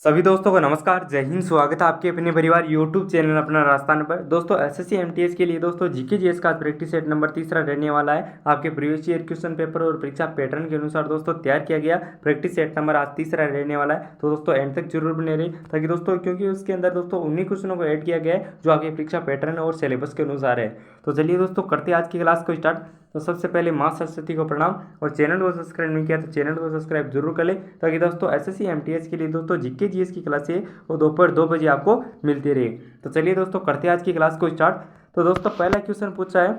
सभी दोस्तों को नमस्कार, जय हिंद। स्वागत है आपके अपने परिवार यूट्यूब चैनल अपना राजस्थान पर। दोस्तों एसएससी एमटीएस के लिए दोस्तों जीके जीएस का प्रैक्टिस सेट नंबर 3 रहने वाला है। आपके प्रीवियस ईयर क्वेश्चन पेपर और परीक्षा पैटर्न के अनुसार दोस्तों तैयार किया गया प्रैक्टिस सेट नंबर आज 3 रहने वाला है। तो दोस्तों एंड तक जरूर बने रहे, ताकि दोस्तों क्योंकि उसके अंदर दोस्तों उन्हीं क्वेश्चनों को ऐड किया गया है जो आपके परीक्षा पैटर्न और सिलेबस के अनुसार है। तो चलिए दोस्तों करते हैं आज की क्लास को स्टार्ट। तो सबसे पहले माँ सरस्वती को प्रणाम, और चैनल को सब्सक्राइब नहीं किया तो चैनल को सब्सक्राइब जरूर कर ले, ताकि दोस्तों एसएससी एमटीएस के लिए दोस्तों जीके जीएस की क्लास है वो दोपहर 2 बजे आपको मिलती रहे। तो चलिए दोस्तों करते हैं आज की क्लास को स्टार्ट। तो दोस्तों पहला क्वेश्चन पूछा है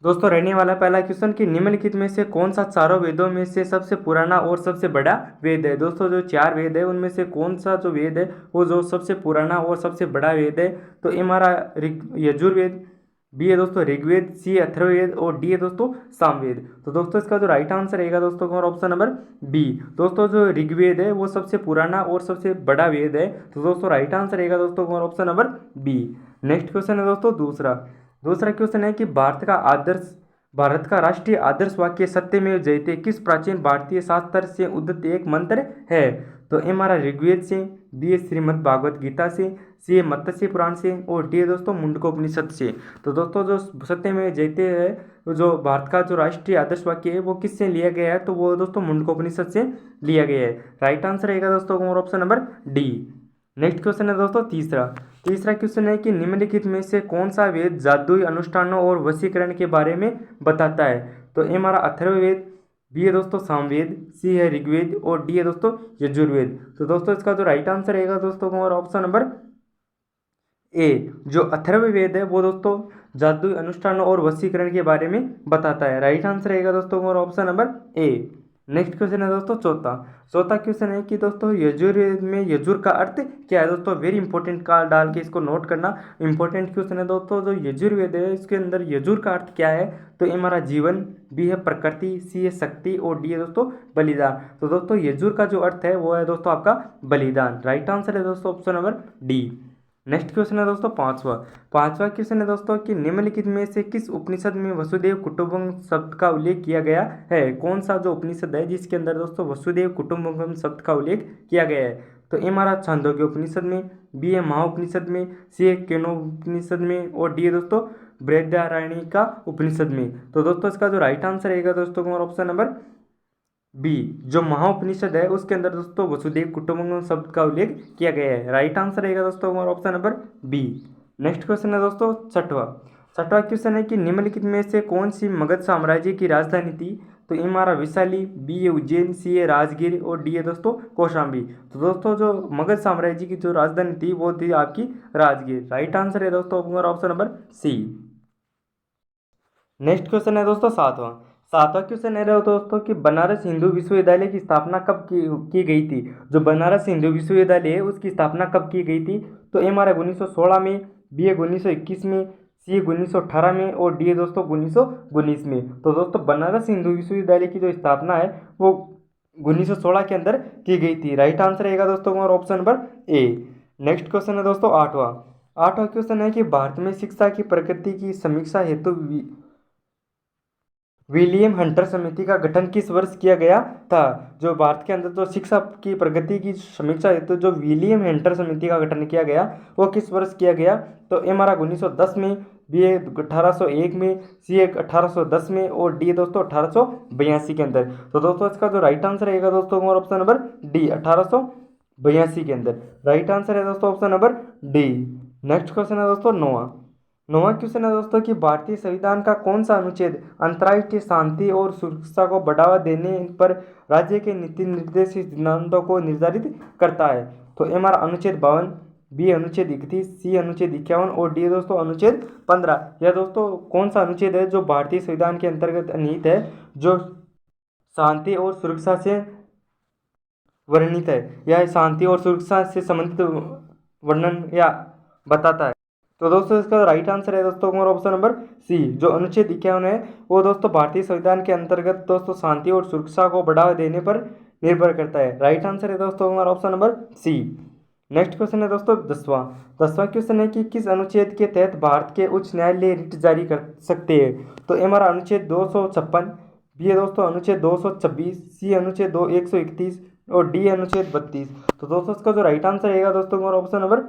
दोस्तों रहने वाला पहला क्वेश्चन कि निम्नलिखित में से कौन सा चारों वेदों में से सबसे पुराना और सबसे बड़ा वेद है। दोस्तों जो 4 वेद है उनमें से कौन सा जो वेद है वो जो सबसे पुराना और सबसे बड़ा वेद है। तो ये हमारा यजुर्वेद, बी है दोस्तों ऋग्वेद, सी है अथर्ववेद और डी है दोस्तों सामवेद। तो दोस्तों इसका जो राइट आंसर रहेगा दोस्तों ऑप्शन नंबर बी। दोस्तों जो ऋग्वेद है वो सबसे पुराना और सबसे बड़ा वेद है। तो दोस्तों राइट आंसर रहेगा दोस्तों option number B. Next question है दोस्तों दूसरा क्वेश्चन है कि भारत का राष्ट्रीय आदर्श वाक्य सत्यमेव जयते किस प्राचीन भारतीय शास्त्र से उद्धृत एक मंत्र है। तो ए हमारा ऋग्वेद से, बी है श्रीमद् भागवत गीता से, सी है मत्स्य पुराण से और डी है दोस्तों मुंडकोपनिषद से। तो दोस्तों जो सत्यमेव जयते है जो भारत का जो राष्ट्रीय आदर्श वाक्य है वो किससे लिया गया है, तो वो दोस्तों मुंडकोपनिषद से लिया गया है। राइट आंसर रहेगा दोस्तों option number D. Next question है दोस्तों तीसरा क्वेश्चन है कि निम्नलिखित में से कौन सा वेद जादुई अनुष्ठानों और वशीकरण के बारे में बताता है। तो ए हमारा अथर्ववेद, बी है दोस्तों सामवेद, सी है ऋग्वेद और डी है दोस्तों यजुर्वेद। तो दोस्तों इसका जो राइट आंसर रहेगा दोस्तों ऑप्शन नंबर ए। जो अथर्ववेद है वो दोस्तों जादुई अनुष्ठानों और वशीकरण के बारे में बताता है। राइट आंसर रहेगा दोस्तों ऑप्शन नंबर ए। नेक्स्ट क्वेश्चन है दोस्तों चौथा क्वेश्चन है कि दोस्तों यजुर्वेद में यजुर का अर्थ क्या है। दोस्तों वेरी इंपॉर्टेंट का डाल के इसको नोट करना, इंपॉर्टेंट क्वेश्चन है दोस्तों। जो यजुर्वेद है इसके अंदर यजुर का अर्थ क्या है, तो ये हमारा जीवन, बी है प्रकृति, सी है शक्ति और डी है दोस्तों बलिदान। तो दोस्तों यजुर का जो अर्थ है वो है दोस्तों आपका बलिदान। राइट आंसर है दोस्तों option number D. Next question है दोस्तों पांचवा क्वेश्चन है दोस्तों कि निम्नलिखित में से किस उपनिषद में वसुदेव कुटुंबकम शब्द का उल्लेख किया गया है। कौन सा जो उपनिषद है जिसके अंदर दोस्तों वसुदेव कुटुंबकम शब्द का उल्लेख किया गया है। तो ए हमारा छांदोग्य उपनिषद में, बी है महाउपनिषद में, सी है केनोपनिषद में और डी है दोस्तों बृहदारण्यक का उपनिषद में। तो दोस्तों इसका जो राइट आंसर रहेगा दोस्तों ऑप्शन नंबर बी। जो महाउपनिषद है उसके अंदर दोस्तों वसुदेव कुटुंबकम शब्द का उल्लेख किया गया है। राइट आंसर रहेगा दोस्तों option number B. Next question है दोस्तों छठवा क्वेश्चन है कि निम्नलिखित में से कौन सी मगध साम्राज्य की राजधानी थी। तो ए हमारा विशाली, बी है उज्जैन, सी है राजगीर और डी है दोस्तों कौशाम्बी। तो दोस्तों जो मगध साम्राज्य की जो राजधानी थी वो थी आपकी राजगीर। राइट आंसर है दोस्तों option number C. Next question है दोस्तों सातवां क्वेश्चन है दोस्तों कि बनारस हिंदू विश्वविद्यालय की स्थापना कब की गई थी। जो बनारस हिंदू विश्वविद्यालय है उसकी स्थापना कब की गई थी। तो ए हमारा 1916 में, बी है 1921 में, सी है 1918 में और डी है दोस्तों 1919 में। तो दोस्तों बनारस हिंदू विश्वविद्यालय की जो स्थापना है वो 1916 के अंदर की गई थी। राइट आंसर रहेगा दोस्तों ऑप्शन नंबर ए। नेक्स्ट क्वेश्चन है दोस्तों आठवां क्वेश्चन है कि भारत में शिक्षा की प्रगति की समीक्षा हेतु विलियम हंटर समिति का गठन किस वर्ष किया गया था। जो भारत के अंदर जो शिक्षा की प्रगति की समीक्षा हेतु जो विलियम हंटर समिति का गठन किया गया वो किस वर्ष किया गया। तो ए हमारा 1910 में, बी है 1801 में, सी है 1810 में और डी दोस्तों 1882 के अंदर। तो दोस्तों इसका जो राइट आंसर रहेगा दोस्तों ऑप्शन नंबर डी 1882 के अंदर। राइट आंसर है दोस्तों option number D. Next question है दोस्तों नौवां क्वेश्चन है दोस्तों कि भारतीय संविधान का कौन सा अनुच्छेद अंतर्राष्ट्रीय शांति और सुरक्षा को बढ़ावा देने पर राज्य के नीति निर्देश सिद्धांतों को निर्धारित करता है। तो ए हमारा अनुच्छेद 52, बी अनुच्छेद 31, सी अनुच्छेद 51 और डी दोस्तों अनुच्छेद 15। यह दोस्तों कौन सा अनुच्छेद है जो भारतीय संविधान के अंतर्गत निहित है, जो शांति और सुरक्षा से वर्णित है, यह शांति और सुरक्षा से संबंधित वर्णन या बताता है। तो दोस्तों इसका राइट आंसर है दोस्तों ऑप्शन नंबर सी। जो अनुच्छेद 51 है वो दोस्तों भारतीय संविधान के अंतर्गत दोस्तों शांति और सुरक्षा को बढ़ावा देने पर निर्भर करता है। राइट आंसर है दोस्तों हमारा option number C. Next question है दोस्तों 10वां क्वेश्चन है कि किस अनुच्छेद के तहत भारत के उच्च न्यायालय रिट जारी कर सकते हैं। तो ए हमारा अनुच्छेद 256, बी है दोस्तों अनुच्छेद 226, सी अनुच्छेद 131 और डी अनुच्छेद 32। तो दोस्तों इसका जो राइट आंसर रहेगा दोस्तों हमारा ऑप्शन नंबर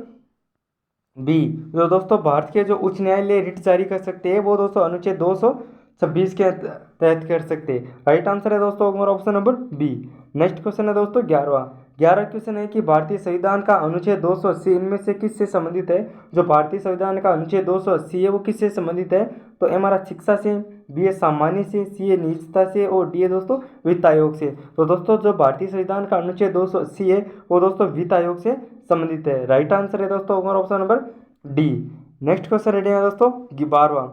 बी। जो दोस्तों भारत के जो उच्च न्यायालय रिट जारी कर सकते हैं वो दोस्तों अनुच्छेद 226 के तहत कर सकते हैं। राइट आंसर है दोस्तों हमारा option number B. Next question है दोस्तों 11वां क्वेश्चन है कि भारतीय संविधान का अनुच्छेद 280 इनमें से किससे संबंधित है। जो भारतीय संविधान का अनुच्छेद 280 है वो किससे संबंधित है। तो ए हमारा शिक्षा से, बी है सामान्य से, सी है निजता से और डी है दोस्तों वित्त आयोग से। तो दोस्तों जो भारतीय संविधान का अनुच्छेद 280 है वो दोस्तों वित्त आयोग से संबंधित है। राइट आंसर है दोस्तों हमारा option number D. Next question ready है दोस्तों 12वां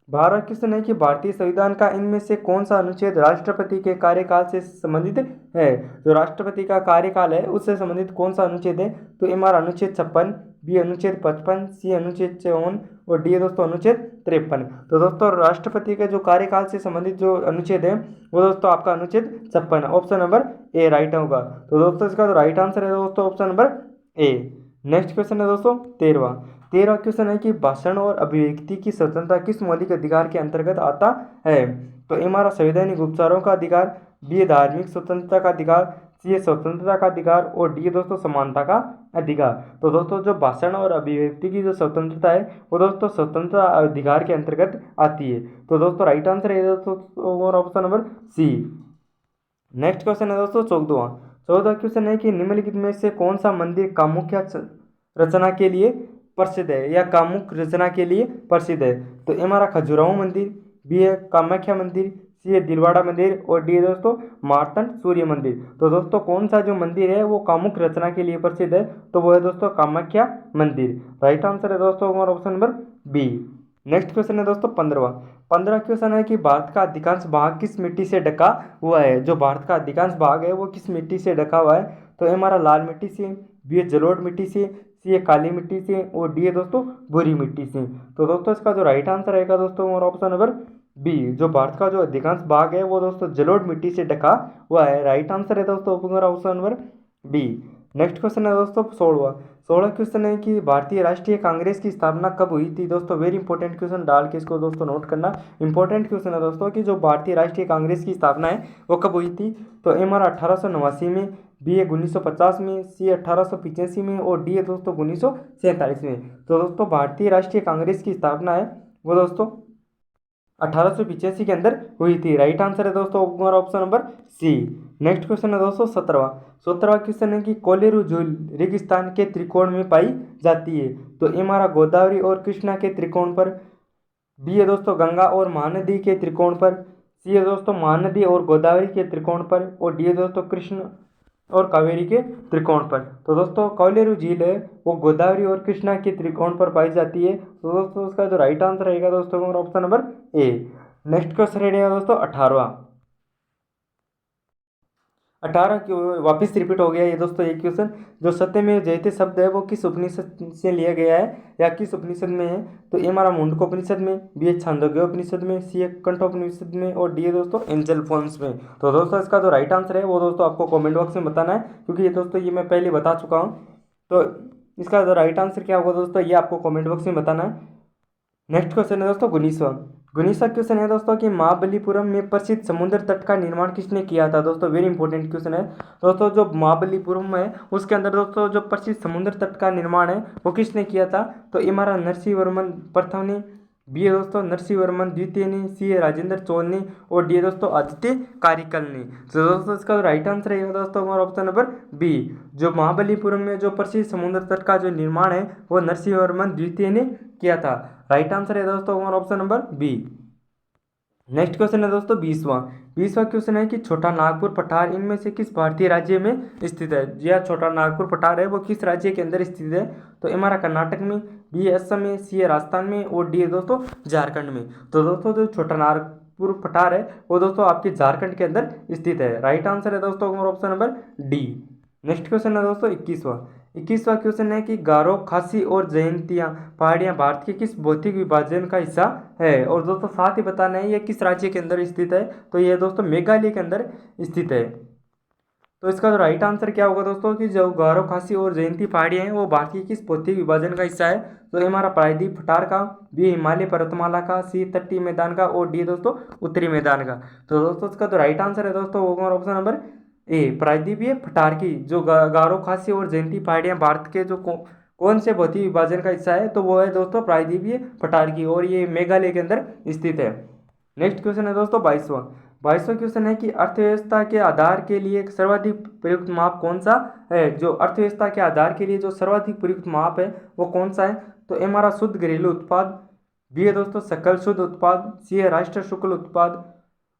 क्वेश्चन है कि भारतीय संविधान का इनमें से कौन सा अनुच्छेद राष्ट्रपति के कार्यकाल से संबंधित है। जो राष्ट्रपति का कार्यकाल है उससे संबंधित कौन सा अनुच्छेद है। तो हमारा अनुच्छेद 56, बी अनुच्छेद 55, सी अनुच्छेद 54 और डी दोस्तों अनुच्छेद 53। तो दोस्तों राष्ट्रपति के जो कार्यकाल से संबंधित जो अनुच्छेद है वो दोस्तों आपका अनुच्छेद 56 ऑप्शन नंबर ए राइट होगा। तो दोस्तों इसका जो राइट आंसर है दोस्तों ऑप्शन नंबर ए। नेक्स्ट क्वेश्चन है दोस्तों 13वां क्वेश्चन है कि भाषण और अभिव्यक्ति की स्वतंत्रता किस मौलिक अधिकार के अंतर्गत आता है। तो हमारा संवैधानिक उपचारों का अधिकार, बी धार्मिक स्वतंत्रता का अधिकार, सी स्वतंत्रता का अधिकार और डी दोस्तों समानता का अधिकार। तो दोस्तों जो भाषण और अभिव्यक्ति की जो स्वतंत्रता है वो दोस्तों स्वतंत्रता अधिकार के अंतर्गत आती है। तो दोस्तों राइट आंसर है दोस्तों option number C. Next question है दोस्तों 14वां क्वेश्चन है कि निम्नलिखित में से कौन सा मंदिर कामुख्या रचना के लिए प्रसिद्ध है या कामुक रचना के लिए प्रसिद्ध है। तो ए हमारा खजुराहो मंदिर, बी है कामाख्या मंदिर, सी है दिलवाड़ा मंदिर और डी है दोस्तों मार्तंड सूर्य मंदिर। तो दोस्तों कौन सा जो मंदिर है वो कामुक रचना के लिए प्रसिद्ध है। तो वो है दोस्तों कामाख्या मंदिर। राइट आंसर है दोस्तों हमारा option number B. Next question है दोस्तों 15वां क्वेश्चन है कि भारत का अधिकांश भाग किस मिट्टी से ढका हुआ है। जो भारत का अधिकांश भाग है वो किस मिट्टी से ढका हुआ है। तो ए हमारा लाल मिट्टी से, बी है जलोढ़ मिट्टी से, सी है काली मिट्टी से और डी है दोस्तों भूरी मिट्टी से। तो दोस्तों इसका जो राइट आंसर रहेगा दोस्तों हमारा ऑप्शन नंबर बी। जो भारत का जो अधिकांश भाग है वो दोस्तों जलोढ़ मिट्टी से ढका हुआ है। राइट आंसर है दोस्तों हमारा option number B. Next question है दोस्तों 16वां क्वेश्चन है कि भारतीय राष्ट्रीय कांग्रेस की स्थापना कब हुई थी। दोस्तों वेरी इंपॉर्टेंट क्वेश्चन डाल के इसको दोस्तों नोट करना। इंपॉर्टेंट क्वेश्चन है दोस्तों कि जो भारतीय राष्ट्रीय कांग्रेस की स्थापना है वो कब हुई थी। तो ए हमारा 1889 में, बी है 1950 में, सी 1885 में और डी है दोस्तों 1947 में। तो दोस्तों भारतीय राष्ट्रीय कांग्रेस की स्थापना है वो दोस्तों 1885 के अंदर हुई थी। राइट आंसर है दोस्तों हमारा option number C. Next question है दोस्तों 17वां क्वेश्चन है कि कोलेरू झील रेगिस्तान के त्रिकोण में पाई जाती है। तो ए हमारा गोदावरी और कृष्णा के त्रिकोण पर, बी है दोस्तों गंगा और महानदी के त्रिकोण पर, सी है दोस्तों महानदी और गोदावरी के त्रिकोण पर और डी है दोस्तों कृष्ण और कावेरी के त्रिकोण पर। तो दोस्तों कोलेरू झील है वो गोदावरी और कृष्णा के त्रिकोण पर पाई जाती है। तो दोस्तों उसका जो राइट आंसर रहेगा दोस्तों हमारा ऑप्शन नंबर ए। नेक्स्ट क्वेश्चन रहेगा दोस्तों 18वां वापिस रिपीट हो गया ये दोस्तों एक क्वेश्चन। जो सत्यमेव जयते शब्द है वो किस उपनिषद से लिया गया है या किस उपनिषद में है। तो ए हमारा मुंडकोपनिषद में, बी है छांदोग्योपनिषद में, सी है कंठोपनिषद में और डी है दोस्तों एंजल फोन्स में। तो दोस्तों इसका जो राइट आंसर है वो दोस्तों आपको कमेंट बॉक्स में बताना है क्योंकि ये दोस्तों ये मैं पहले बता चुका हूँ। तो इसका जो राइट आंसर क्या होगा दोस्तों ये आपको कमेंट बॉक्स में बताना है। नेक्स्ट क्वेश्चन है दोस्तों 19वां क्वेश्चन है दोस्तों कि महाबलीपुरम में प्रसिद्ध समुद्र तट का निर्माण किसने किया था। दोस्तों वेरी इंपॉर्टेंट क्वेश्चन है दोस्तों। जो महाबलीपुरम है उसके अंदर दोस्तों जो प्रसिद्ध समुद्र तट का निर्माण है वो किसने किया था। तो ये हमारा नरसिंहवर्मन प्रथम ने, बी है दोस्तों नरसिंहवर्मन द्वितीय ने, सी है राजेंद्र चोल ने और डी है दोस्तों आदित्य कारिकल ने। तो दोस्तों इसका राइट आंसर है दोस्तों हमारा ऑप्शन नंबर बी। जो महाबलीपुरम में जो प्रसिद्ध समुद्र तट का जो निर्माण है वो नरसिंहवर्मन द्वितीय ने किया था। राइट आंसर है दोस्तों हमारा option number B. Next question है दोस्तों 20वां क्वेश्चन है कि छोटा नागपुर पठार इनमें से किस भारतीय राज्य में स्थित है। यह छोटा नागपुर पठार है वो किस राज्य के अंदर स्थित है। तो हमारा कर्नाटक में, बी है असम में, सी है राजस्थान में और डी है दोस्तों झारखंड में। तो दोस्तों जो छोटा नागपुर पठार है वो दोस्तों आपके झारखंड के अंदर स्थित है। राइट आंसर है दोस्तों हमारा option number D. Next question है दोस्तों 21वां क्वेश्चन है कि गारो, खासी और जयंतिया पहाड़ियाँ भारत के किस भौतिक विभाजन का हिस्सा है। और दोस्तों साथ ही बताना है ये किस राज्य के अंदर स्थित है। तो ये दोस्तों मेघालय के अंदर स्थित है। तो इसका जो राइट आंसर क्या होगा दोस्तों कि जो गारो, खासी और जयंती पहाड़ियाँ हैं वो भारत की किस भौतिक विभाजन का हिस्सा है। तो हमारा प्रायद्वीप पठार का, बी हिमालय पर्वतमाला का, सी तटीय मैदान का और डी दोस्तों उत्तरी मैदान का। तो दोस्तों इसका जो राइट आंसर है दोस्तों वो हमारा ऑप्शन नंबर ए प्रायद्वीपीय फटारकी जो गारो खासी और जयंती पहाड़ियाँ भारत के जो कौन से भौतिक विभाजन का हिस्सा है, तो वो है दोस्तों प्रायद्वीपीय फटारकी और ये मेघालय के अंदर स्थित है। नेक्स्ट क्वेश्चन है दोस्तों 22वां क्वेश्चन है कि अर्थव्यवस्था के आधार के लिए सर्वाधिक प्रयुक्त माप कौन सा है। जो अर्थव्यवस्था के आधार के लिए जो सर्वाधिक प्रयुक्त माप है वो कौन सा है, तो ए हमारा शुद्ध घरेलू उत्पाद, बी है दोस्तों सकल शुद्ध उत्पाद, सी है राष्ट्रीय शुक्ल उत्पाद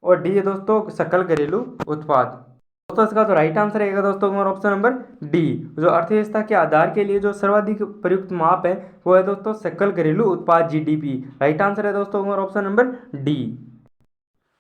और डी है दोस्तों सकल घरेलू उत्पाद। दोस्तों इसका जो राइट आंसर रहेगा दोस्तों हमारा ऑप्शन नंबर डी। जो अर्थव्यवस्था के आधार के लिए जो सर्वाधिक प्रयुक्त माप है वो है दोस्तों सकल घरेलू उत्पाद जीडीपी। राइट आंसर है दोस्तों हमारा option number D.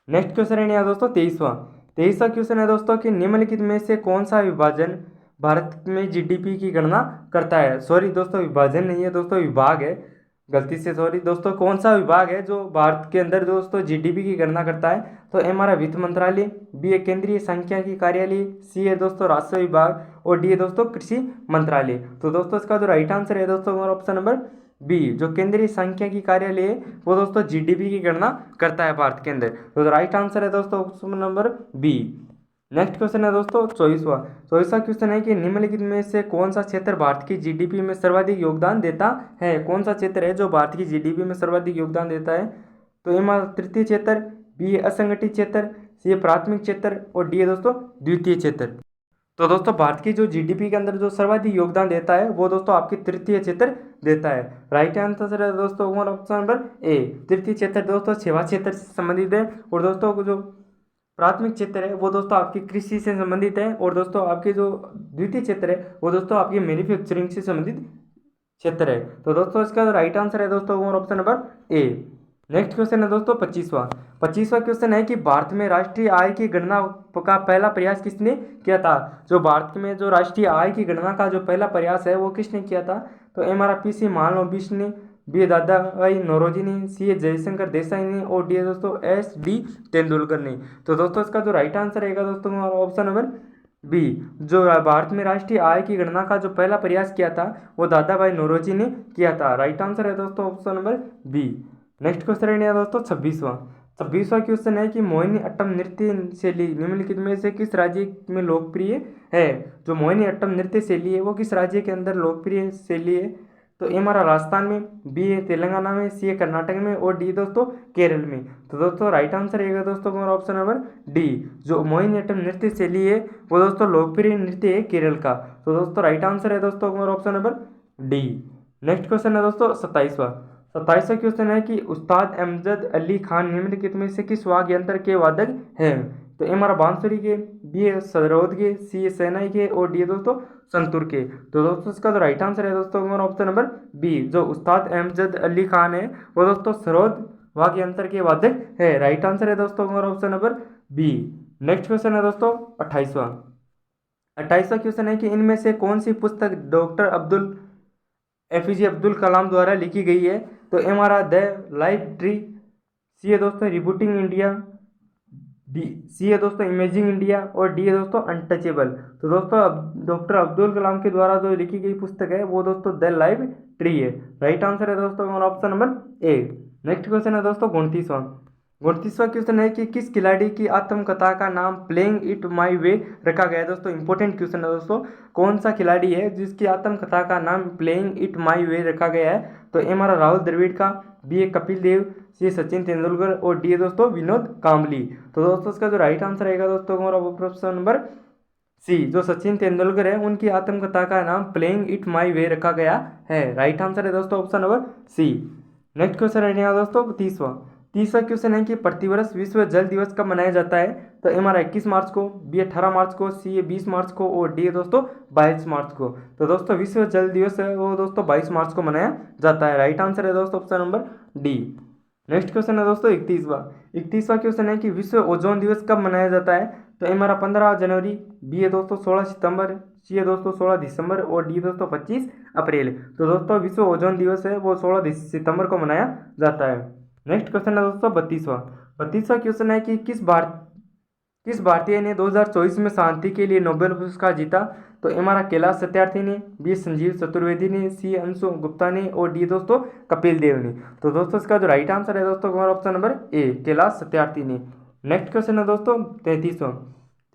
Next question है दोस्तों 23वां क्वेश्चन है दोस्तों कि निम्नलिखित में से कौन सा विभाजन भारत में जीडीपी की गणना करता है। सॉरी दोस्तों विभाजन नहीं है दोस्तों, विभाग है, गलती से सॉरी दोस्तों। कौन सा विभाग है जो भारत के अंदर दोस्तों जीडीपी की गणना करता है, तो हमारा वित्त मंत्रालय, बी है केंद्रीय सांख्यिकी कार्यालय, सी है दोस्तों राजस्व विभाग और डी है दोस्तों कृषि मंत्रालय। तो दोस्तों इसका जो राइट आंसर है दोस्तों हमारा ऑप्शन नंबर बी। जो केंद्रीय सांख्यिकी कार्यालय है वो दोस्तों जीडीपी की गणना करता है भारत के अंदर। तो राइट आंसर है दोस्तों option number B. Next question है दोस्तों 24वां क्वेश्चन है कि निम्नलिखित में से कौन सा क्षेत्र भारत की जीडीपी में सर्वाधिक योगदान देता है। कौन सा क्षेत्र है जो भारत की जीडीपी में सर्वाधिक योगदान देता है, तो ए तृतीय क्षेत्र, बी असंगठित क्षेत्र, सी प्राथमिक क्षेत्र और डी है दोस्तों द्वितीय क्षेत्र। तो दोस्तों भारत की जो जीडीपी के अंदर जो सर्वाधिक योगदान देता है वो दोस्तों आपकी तृतीय क्षेत्र देता है। राइट आंसर है दोस्तों हमारा ऑप्शन नंबर ए। तृतीय क्षेत्र दोस्तों सेवा क्षेत्र से संबंधित है और दोस्तों जो प्राथमिक क्षेत्र है वो दोस्तों आपकी कृषि से संबंधित है और दोस्तों आपके जो द्वितीय क्षेत्र है वो दोस्तों आपकी मैन्युफैक्चरिंग से संबंधित क्षेत्र है। तो दोस्तों इसका राइट आंसर है दोस्तों हमारा ऑप्शन नंबर ए। नेक्स्ट क्वेश्चन है दोस्तों 25वां क्वेश्चन है कि भारत में राष्ट्रीय आय की गणना का पहला प्रयास किसने किया था। जो भारत में जो राष्ट्रीय आय की गणना का जो पहला प्रयास है वो किसने किया था, तो ए हमारा पीसी महालनोबिस ने, बी दादा भाई नौरोजी ने, सी जयशंकर देसाई ने और डी दोस्तों एस डी तेंदुलकर ने। तो दोस्तों इसका जो राइट आंसर रहेगा दोस्तों हमारा ऑप्शन नंबर बी। जो भारत में राष्ट्रीय आय की गणना का जो पहला प्रयास किया था वो दादा भाई नौरोजी ने किया था। राइट आंसर है दोस्तों option number B. Next question है दोस्तों 26वां क्वेश्चन है कि मोहिनी अट्टम नृत्य शैली निम्नलिखित में से किस राज्य में लोकप्रिय है। जो मोहिनी अट्टम नृत्य शैली है वो किस राज्य के अंदर लोकप्रिय शैली है, तो ए हमारा राजस्थान में, बी है तेलंगाना में, सी है कर्नाटक में और डी दोस्तों केरल में। तो दोस्तों राइट आंसर रहेगा दोस्तों हमारा ऑप्शन नंबर डी। जो मोहिनीअट्टम नृत्य शैली है वो दोस्तों लोकप्रिय नृत्य है केरल का। तो दोस्तों राइट आंसर है दोस्तों हमारा option number D. Next question है दोस्तों 27वां क्वेश्चन है कि उस्ताद अमजद अली खान निम्नलिखित में से किस वाद्य यंत्र के वादक हैं, तो ए हमारा बांसुरी के, बी है सरोद के, सी है शहनाई के और डी दोस्तों संतूर के। तो दोस्तों इसका जो राइट आंसर है दोस्तों हमारा ऑप्शन नंबर बी। जो उस्ताद अमजद अली खान है वो दोस्तों सरोद वाद्य यंत्र के वादक है। राइट आंसर है दोस्तों हमारा option number B. Next question है दोस्तों 28वां क्वेश्चन है कि इनमें से कौन सी पुस्तक डॉक्टर एपीजे अब्दुल कलाम द्वारा लिखी गई है, तो ए हमारा द लाइफ ट्री, सी है दोस्तों रिबूटिंग इंडिया, डी सी है दोस्तों इमेजिंग इंडिया और डी है दोस्तों अनटचेबल। तो दोस्तों डॉक्टर अब्दुल कलाम के द्वारा जो लिखी गई पुस्तक है वो दोस्तों द लाइफ ट्री है। राइट आंसर है दोस्तों हमारा ऑप्शन नंबर ए। नेक्स्ट क्वेश्चन है दोस्तों 29वां क्वेश्चन है कि किस खिलाड़ी की आत्मकथा का नाम प्लेइंग इट माई वे रखा गया है। दोस्तों इंपॉर्टेंट क्वेश्चन है दोस्तों, कौन सा खिलाड़ी है जिसकी आत्मकथा का नाम प्लेइंग इट माई वे रखा गया है, तो ए हमारा राहुल द्रविड़ का, बी है कपिल देव, सी सचिन तेंदुलकर और डी है दोस्तों विनोद कांबली। तो दोस्तों इसका जो राइट आंसर रहेगा दोस्तों हमारा ऑप्शन नंबर सी। जो सचिन तेंदुलकर है उनकी आत्मकथा का नाम प्लेइंग इट माई वे रखा गया है। राइट आंसर है दोस्तों option number C. Next question है दोस्तों 30वां क्वेश्चन है कि प्रतिवर्ष विश्व जल दिवस कब मनाया जाता है, तो हमारा 21 मार्च को, बी 18 मार्च को, सी 20 मार्च को और डी दोस्तों 22 मार्च को। तो दोस्तों विश्व जल दिवस है वो दोस्तों 22 मार्च को मनाया जाता है। राइट आंसर है दोस्तों option number D. Next question है दोस्तों 31वां क्वेश्चन है कि विश्व ओजोन दिवस कब मनाया जाता है, तो हमारा 15 जनवरी, बी है दोस्तों 16 सितंबर, सी है दोस्तों 16 दिसंबर और डी दोस्तों 25 अप्रैल। तो दोस्तों विश्व ओजोन दिवस है वो 16 सितंबर को मनाया जाता है। नेक्स्ट क्वेश्चन है दोस्तों 32वां क्वेश्चन है कि किस भारतीय ने 2024 में शांति के लिए नोबेल पुरस्कार जीता, तो हमारा कैलाश सत्यार्थी ने, बी संजीव चतुर्वेदी ने, सी अंशु गुप्ता ने और डी दोस्तों कपिल देव ने। तो दोस्तों इसका जो राइट आंसर है दोस्तों हमारा option number A Kailash Satyarthi ने। नेक्स्ट क्वेश्चन है दोस्तों 33वां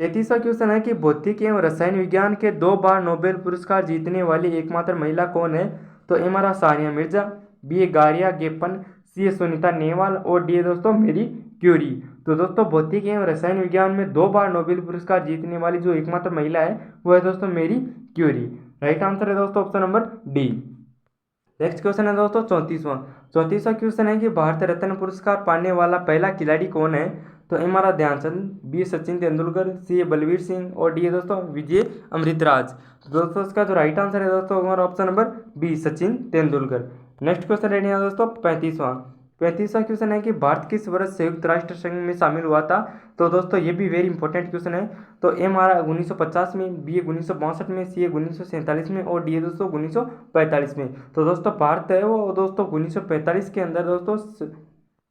33वां क्वेश्चन है कि भौतिक एवं रसायन विज्ञान के 2 बार नोबेल पुरस्कार जीतने वाली एकमात्र महिला कौन है? तो ए हमारा सानिया मिर्जा, बी है गारिया गेपन, सी है सुनीता नेहवाल और डी है दोस्तों मेरी क्यूरी। तो दोस्तों भौतिक एवं रसायन विज्ञान में 2 बार नोबेल पुरस्कार जीतने वाली जो एकमात्र महिला है वो है दोस्तों मेरी क्यूरी। राइट आंसर है दोस्तों option number D. Next question है दोस्तों 34वां क्वेश्चन है कि भारत रत्न पुरस्कार पाने वाला पहला खिलाड़ी कौन है? तो ए हमारा ध्यानचंद, बी सचिन तेंदुलकर, सी है बलवीर सिंह और डी है दोस्तों विजय अमृतराज। तो दोस्तों इसका जो राइट आंसर है दोस्तों हमारा option number B Sachin Tendulkar. Next question ready है दोस्तों 35वां क्वेश्चन है कि भारत किस वर्ष संयुक्त राष्ट्र संघ में शामिल हुआ था? तो दोस्तों ये भी वेरी इंपॉर्टेंट क्वेश्चन है। तो ए हमारा 1950 में, बी है 1962 में, सी है 1947 में और डी है दोस्तों 1945 में। तो दोस्तों भारत है वो दोस्तों 1945 के अंदर दोस्तों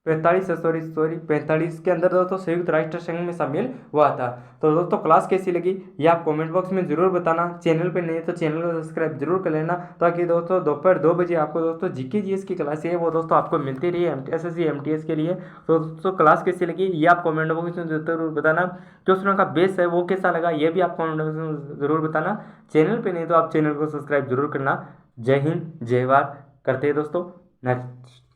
45 के अंदर दोस्तों संयुक्त राष्ट्र संघ में शामिल हुआ था। तो दोस्तों क्लास कैसी लगी ये आप कमेंट बॉक्स में जरूर बताना। चैनल पे नहीं है तो चैनल को सब्सक्राइब जरूर कर लेना, ताकि दोस्तों दोपहर 2 बजे आपको दोस्तों जीके जीएस की क्लास है वो दोस्तों आपको मिलती रही है एसएससी एमटीएस के लिए। तो दोस्तों क्लास कैसी लगी ये आप कमेंट बॉक्स में जरूर बताना। क्वेश्चनों का बेस है वो कैसा लगा ये भी आप कमेंट बॉक्स में जरूर बताना। चैनल पर नहीं तो आप चैनल को सब्सक्राइब जरूर करना। जय हिंद जय भारत करते हैं दोस्तों। नेक्स्ट